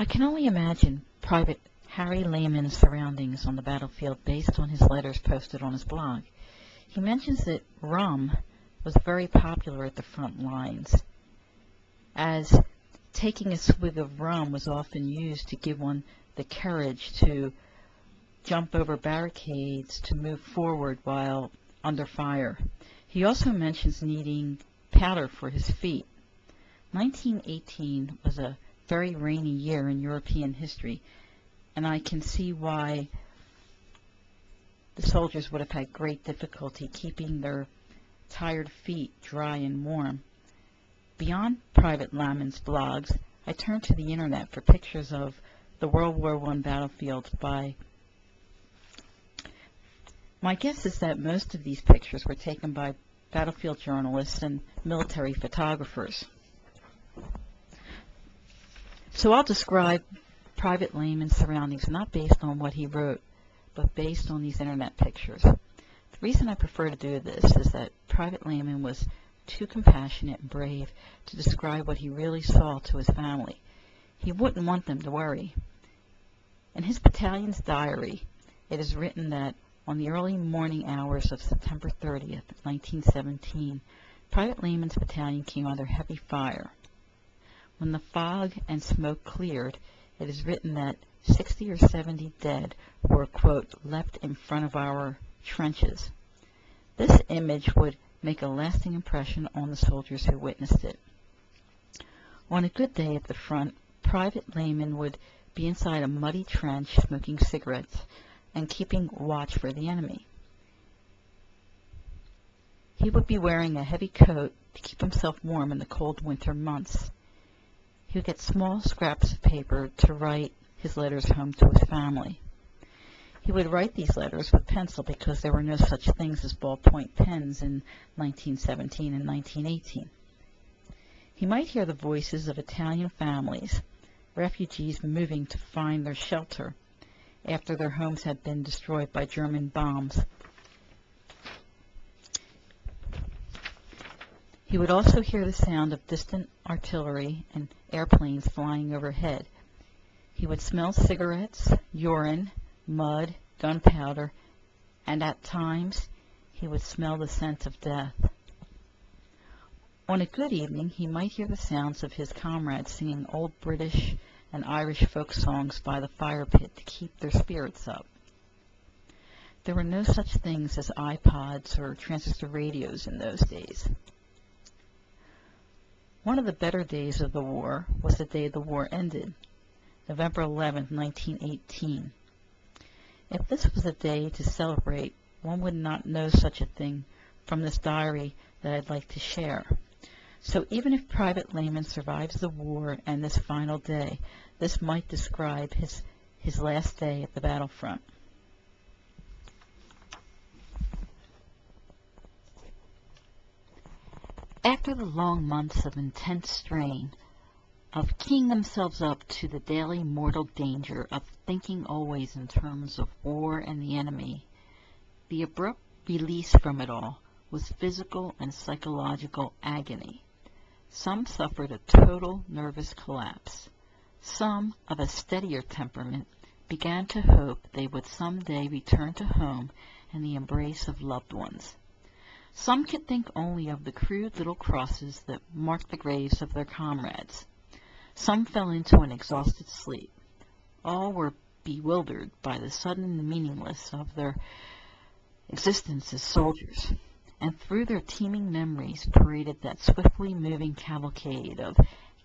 I can only imagine Private Harry Lehman's surroundings on the battlefield based on his letters posted on his blog. He mentions that rum was very popular at the front lines, as taking a swig of rum was often used to give one the courage to jump over barricades to move forward while under fire. He also mentions needing powder for his feet. 1918 was a very rainy year in European history, and I can see why the soldiers would have had great difficulty keeping their tired feet dry and warm. Beyond Private Lehman's blogs, I turned to the internet for pictures of the World War I battlefield by... My guess is that most of these pictures were taken by battlefield journalists and military photographers. So I'll describe Private Lehman's surroundings not based on what he wrote, but based on these internet pictures. The reason I prefer to do this is that Private Lehman was too compassionate and brave to describe what he really saw to his family. He wouldn't want them to worry. In his battalion's diary, it is written that on the early morning hours of September 30th, 1917, Private Lehman's battalion came under heavy fire. When the fog and smoke cleared, it is written that 60 or 70 dead were, quote, left in front of our trenches. This image would make a lasting impression on the soldiers who witnessed it. On a good day at the front, Private Lehman would be inside a muddy trench smoking cigarettes and keeping watch for the enemy. He would be wearing a heavy coat to keep himself warm in the cold winter months. He would get small scraps of paper to write his letters home to his family. He would write these letters with pencil because there were no such things as ballpoint pens in 1917 and 1918. He might hear the voices of Italian families, refugees moving to find their shelter after their homes had been destroyed by German bombs. He would also hear the sound of distant artillery and airplanes flying overhead. He would smell cigarettes, urine, mud, gunpowder, and at times he would smell the scent of death. On a good evening, he might hear the sounds of his comrades singing old British and Irish folk songs by the fire pit to keep their spirits up. There were no such things as iPods or transistor radios in those days. One of the better days of the war was the day the war ended, November 11, 1918. If this was a day to celebrate, one would not know such a thing from this diary that I'd like to share. So even if Private Lehman survives the war and this final day, this might describe his last day at the battlefront. After the long months of intense strain, of keying themselves up to the daily mortal danger of thinking always in terms of war and the enemy, the abrupt release from it all was physical and psychological agony. Some suffered a total nervous collapse. Some, of a steadier temperament, began to hope they would someday return to home and the embrace of loved ones. Some could think only of the crude little crosses that marked the graves of their comrades. Some fell into an exhausted sleep. All were bewildered by the sudden meaninglessness of their existence as soldiers, and through their teeming memories paraded that swiftly moving cavalcade of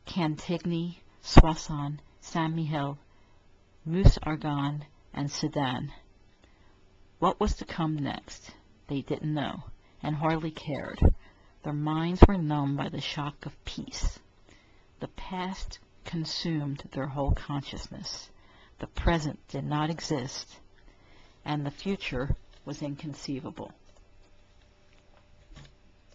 Cantigny, Soissons, Saint-Mihiel, Meuse-Argonne, and Sedan. What was to come next? They didn't know, and hardly cared. Their minds were numbed by the shock of peace. The past consumed their whole consciousness. The present did not exist, and the future was inconceivable.